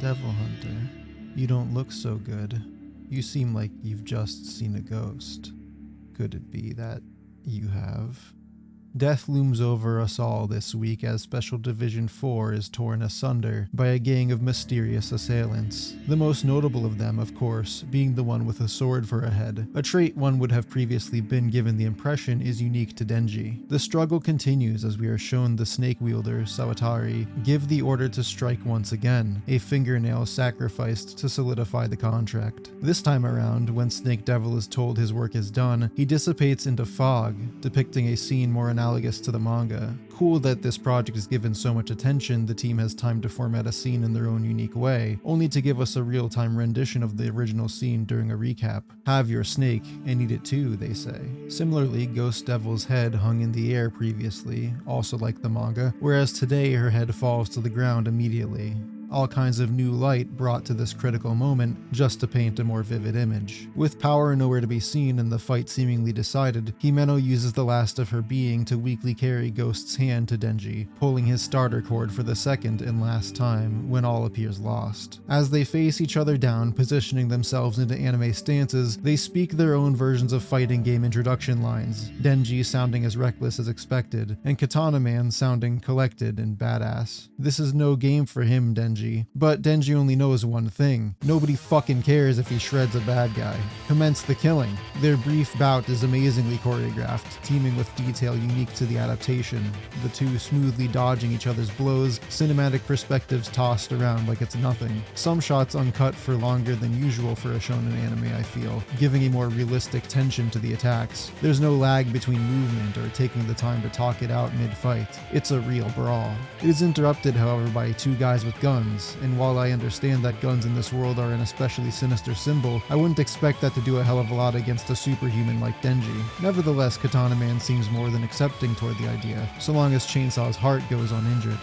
Devil Hunter, you don't look so good. You seem like you've just seen a ghost. Could it be that you have? Death looms over us all this week as Special Division 4 is torn asunder by a gang of mysterious assailants. The most notable of them, of course, being the one with a sword for a head, a trait one would have previously been given the impression is unique to Denji. The struggle continues as we are shown the snake wielder, Sawatari, give the order to strike once again, a fingernail sacrificed to solidify the contract. This time around, when Snake Devil is told his work is done, he dissipates into fog, depicting a scene more analogous to the manga. Cool that this project is given so much attention, the team has time to format a scene in their own unique way, only to give us a real-time rendition of the original scene during a recap. Have your snake, and eat it too, they say. Similarly, Ghost Devil's head hung in the air previously, also like the manga, whereas today her head falls to the ground immediately. All kinds of new light brought to this critical moment just to paint a more vivid image. With power nowhere to be seen and the fight seemingly decided, Himeno uses the last of her being to weakly carry Ghost's hand to Denji, pulling his starter cord for the second and last time when all appears lost. As they face each other down, positioning themselves into anime stances, they speak their own versions of fighting game introduction lines, Denji sounding as reckless as expected, and Katana Man sounding collected and badass. This is no game for him, Denji. But Denji only knows one thing. Nobody fucking cares if he shreds a bad guy. Commence the killing. Their brief bout is amazingly choreographed, teeming with detail unique to the adaptation. The two smoothly dodging each other's blows, cinematic perspectives tossed around like it's nothing. Some shots uncut for longer than usual for a shonen anime, I feel, giving a more realistic tension to the attacks. There's no lag between movement or taking the time to talk it out mid-fight. It's a real brawl. It is interrupted, however, by two guys with guns, and while I understand that guns in this world are an especially sinister symbol, I wouldn't expect that to do a hell of a lot against a superhuman like Denji. Nevertheless, Katana Man seems more than accepting toward the idea, so long as Chainsaw's heart goes uninjured.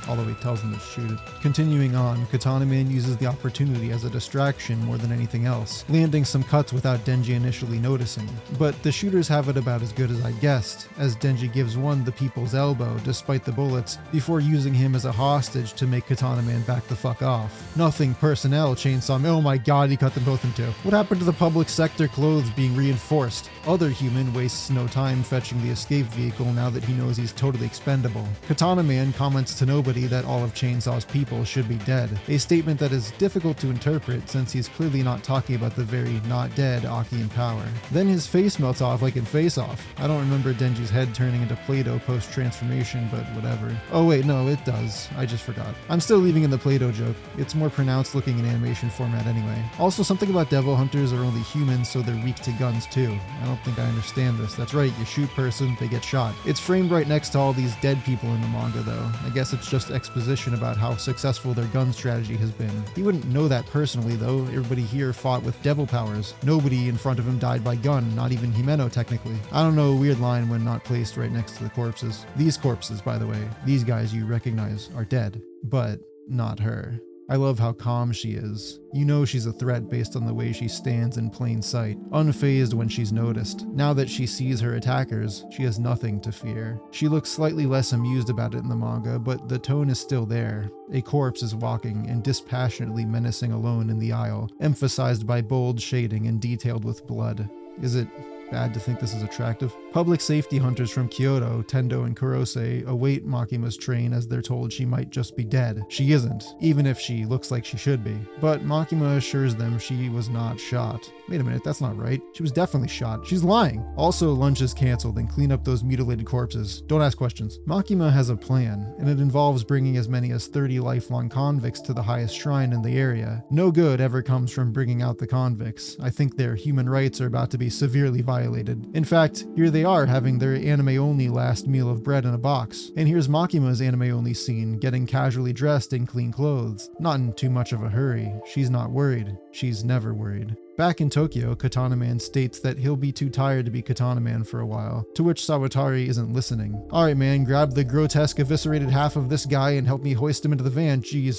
Although he tells them to shoot it. Continuing on, Katana Man uses the opportunity as a distraction more than anything else, landing some cuts without Denji initially noticing. But the shooters have it about as good as I guessed, as Denji gives one the people's elbow despite the bullets, before using him as a hostage to make Katana Man back the fuck off. Nothing personnel, Chainsaw Man. Oh my god, he cut them both in two. What happened to the public sector clothes being reinforced? Other human wastes no time fetching the escape vehicle now that he knows he's totally expendable. Katana Man comments to nobody that all of Chainsaw's people should be dead, a statement that is difficult to interpret since he's clearly not talking about the very not dead Aki in power. Then his face melts off like in Face Off. I don't remember Denji's head turning into Play-Doh post-transformation, but whatever. Oh wait, no, it does. I just forgot. I'm still leaving in the Play-Doh joke. It's more pronounced looking in animation format anyway. Also, something about devil hunters are only humans, so they're weak to guns too. I don't think I understand this. That's right, you shoot person, they get shot. It's framed right next to all these dead people in the manga though. I guess it's just exposition about how successful their gun strategy has been. He wouldn't know that personally though. Everybody here fought with devil powers. Nobody in front of him died by gun, not even Himeno technically. I don't know, a weird line when not placed right next to the corpses. These corpses, by the way, these guys you recognize are dead, but not her. I love how calm she is. You know she's a threat based on the way she stands in plain sight, unfazed when she's noticed. Now that she sees her attackers, she has nothing to fear. She looks slightly less amused about it in the manga, but the tone is still there. A corpse is walking and dispassionately menacing alone in the aisle, emphasized by bold shading and detailed with blood. Is it bad to think this is attractive? Public safety hunters from Kyoto, Tendo and Kurose, await Makima's train as they're told she might just be dead. She isn't, even if she looks like she should be. But Makima assures them she was not shot. Wait a minute, that's not right. She was definitely shot. She's lying. Also, lunch is canceled and clean up those mutilated corpses. Don't ask questions. Makima has a plan, and it involves bringing as many as 30 lifelong convicts to the highest shrine in the area. No good ever comes from bringing out the convicts. I think their human rights are about to be severely violated. In fact, here they are having their anime-only last meal of bread in a box. And here's Makima's anime-only scene, getting casually dressed in clean clothes. Not in too much of a hurry. She's not worried. She's never worried. Back in Tokyo, Katana Man states that he'll be too tired to be Katana Man for a while, to which Sawatari isn't listening. Alright man, grab the grotesque eviscerated half of this guy and help me hoist him into the van. Jeez.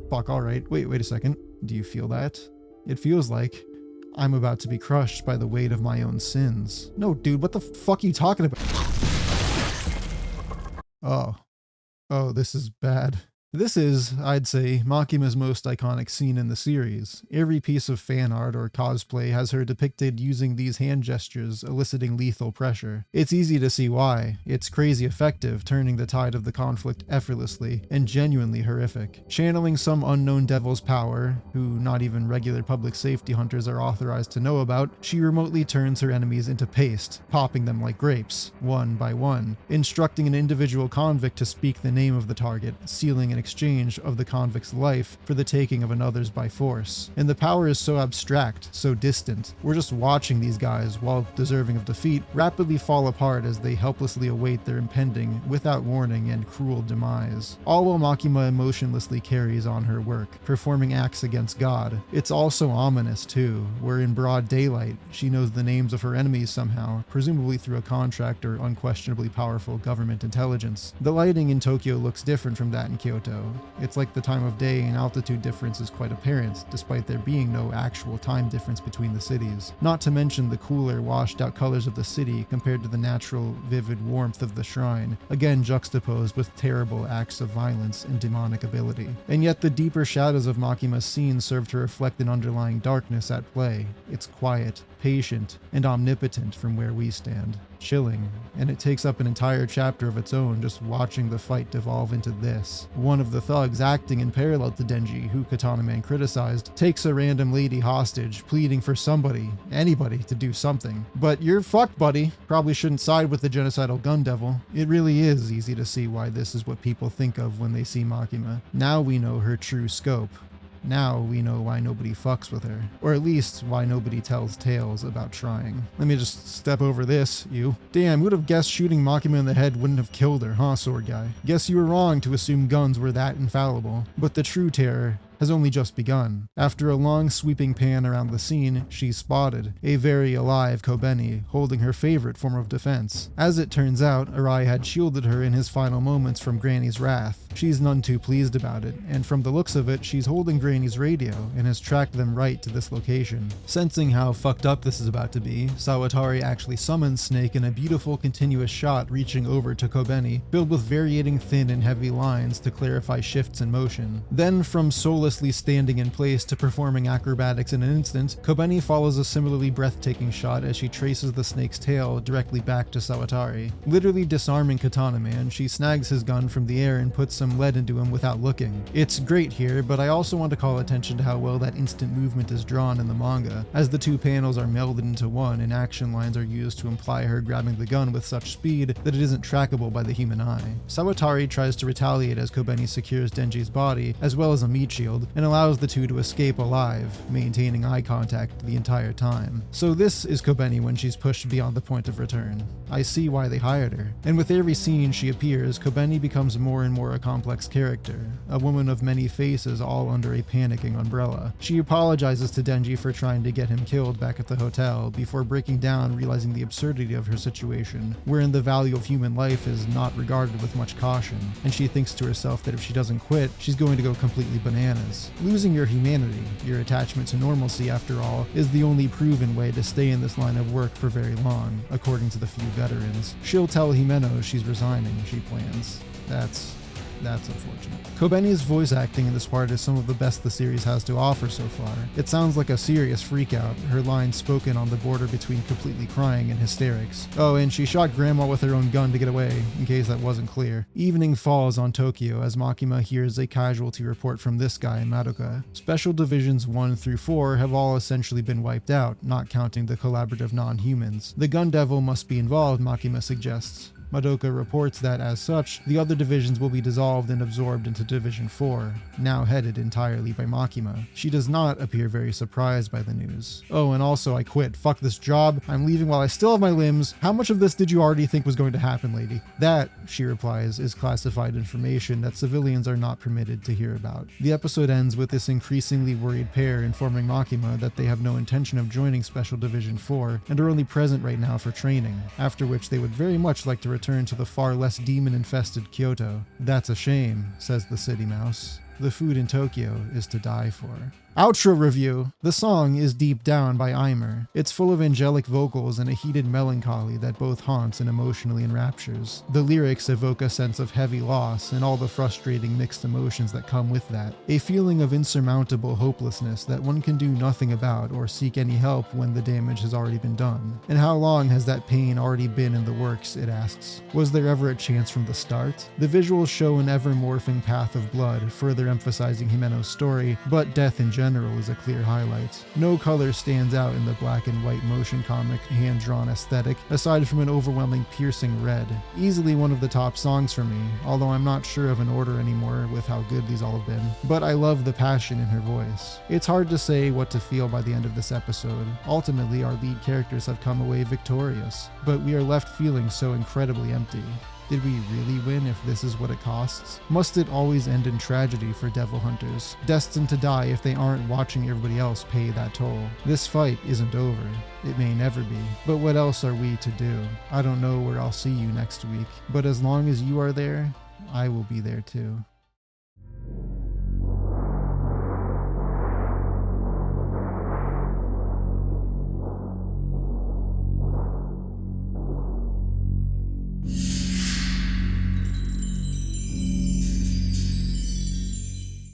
Fuck, alright. Wait a second. Do you feel that? It feels like I'm about to be crushed by the weight of my own sins. No, dude, what the fuck are you talking about? Oh, this is bad. This is, I'd say, Makima's most iconic scene in the series. Every piece of fan art or cosplay has her depicted using these hand gestures, eliciting lethal pressure. It's easy to see why. It's crazy effective, turning the tide of the conflict effortlessly, and genuinely horrific. Channeling some unknown devil's power, who not even regular public safety hunters are authorized to know about, she remotely turns her enemies into paste, popping them like grapes, one by one, instructing an individual convict to speak the name of the target, sealing an exchange of the convict's life for the taking of another's by force. And the power is so abstract, so distant. We're just watching these guys, while deserving of defeat, rapidly fall apart as they helplessly await their impending, without warning, and cruel demise. All while Makima emotionlessly carries on her work, performing acts against God. It's also ominous too, where in broad daylight, she knows the names of her enemies somehow, presumably through a contract or unquestionably powerful government intelligence. The lighting in Tokyo looks different from that in Kyoto. It's like the time of day and altitude difference is quite apparent, despite there being no actual time difference between the cities. Not to mention the cooler, washed out colors of the city compared to the natural, vivid warmth of the shrine, again juxtaposed with terrible acts of violence and demonic ability. And yet the deeper shadows of Makima's scene serve to reflect an underlying darkness at play. It's quiet, patient, and omnipotent from where we stand. Chilling, and it takes up an entire chapter of its own just watching the fight devolve into this. One of the thugs, acting in parallel to Denji, who Katana Man criticized, takes a random lady hostage, pleading for somebody, anybody, to do something. But you're fucked, buddy. Probably shouldn't side with the genocidal gun devil. It really is easy to see why this is what people think of when they see Makima. Now we know her true scope. Now we know why nobody fucks with her. Or at least why nobody tells tales about trying. Let me just step over this, you. Damn, who'd have guessed shooting Makima in the head wouldn't have killed her, huh, sword guy? Guess you were wrong to assume guns were that infallible. But the true terror has only just begun. After a long sweeping pan around the scene, she's spotted, a very alive Kobeni, holding her favorite form of defense. As it turns out, Arai had shielded her in his final moments from Granny's wrath. She's none too pleased about it, and from the looks of it, she's holding Granny's radio and has tracked them right to this location. Sensing how fucked up this is about to be, Sawatari actually summons Snake in a beautiful continuous shot reaching over to Kobeni, filled with varying thin and heavy lines to clarify shifts in motion. Then from soulless standing in place to performing acrobatics in an instant, Kobeni follows a similarly breathtaking shot as she traces the snake's tail directly back to Sawatari. Literally disarming Katana Man, she snags his gun from the air and puts some lead into him without looking. It's great here, but I also want to call attention to how well that instant movement is drawn in the manga, as the two panels are melded into one and action lines are used to imply her grabbing the gun with such speed that it isn't trackable by the human eye. Sawatari tries to retaliate as Kobeni secures Denji's body, as well as a meat shield, and allows the two to escape alive, maintaining eye contact the entire time. So this is Kobeni when she's pushed beyond the point of return. I see why they hired her. And with every scene she appears, Kobeni becomes more and more a complex character, a woman of many faces all under a panicking umbrella. She apologizes to Denji for trying to get him killed back at the hotel, before breaking down, realizing the absurdity of her situation, wherein the value of human life is not regarded with much caution, and she thinks to herself that if she doesn't quit, she's going to go completely bananas. Losing your humanity, your attachment to normalcy after all, is the only proven way to stay in this line of work for very long, according to the few veterans. She'll tell Himeno she's resigning, she plans. That's unfortunate. Kobeni's voice acting in this part is some of the best the series has to offer so far. It sounds like a serious freakout, her lines spoken on the border between completely crying and hysterics. Oh, and she shot Grandma with her own gun to get away, in case that wasn't clear. Evening falls on Tokyo as Makima hears a casualty report from this guy, Madoka. Special Divisions 1 through 4 have all essentially been wiped out, not counting the collaborative non-humans. The gun devil must be involved, Makima suggests. Madoka reports that, as such, the other divisions will be dissolved and absorbed into Division 4, now headed entirely by Makima. She does not appear very surprised by the news. Oh, and also, I quit. Fuck this job. I'm leaving while I still have my limbs. How much of this did you already think was going to happen, lady? That, she replies, is classified information that civilians are not permitted to hear about. The episode ends with this increasingly worried pair informing Makima that they have no intention of joining Special Division 4 and are only present right now for training, after which they would very much like to return to the far less demon-infested Kyoto. That's a shame, says the city mouse. The food in Tokyo is to die for. Outro review. The song is Deep Down by Eimer. It's full of angelic vocals and a heated melancholy that both haunts and emotionally enraptures. The lyrics evoke a sense of heavy loss and all the frustrating mixed emotions that come with that. A feeling of insurmountable hopelessness that one can do nothing about or seek any help when the damage has already been done. And how long has that pain already been in the works, it asks. Was there ever a chance from the start? The visuals show an ever-morphing path of blood, further emphasizing Himeno's story, but death in general is a clear highlight. No color stands out in the black and white motion comic hand-drawn aesthetic, aside from an overwhelming piercing red. Easily one of the top songs for me, although I'm not sure of an order anymore with how good these all have been. But I love the passion in her voice. It's hard to say what to feel by the end of this episode. Ultimately, our lead characters have come away victorious, but we are left feeling so incredibly empty. Did we really win if this is what it costs? Must it always end in tragedy for devil hunters, destined to die if they aren't watching everybody else pay that toll? This fight isn't over. It may never be. But what else are we to do? I don't know where I'll see you next week, but as long as you are there, I will be there too.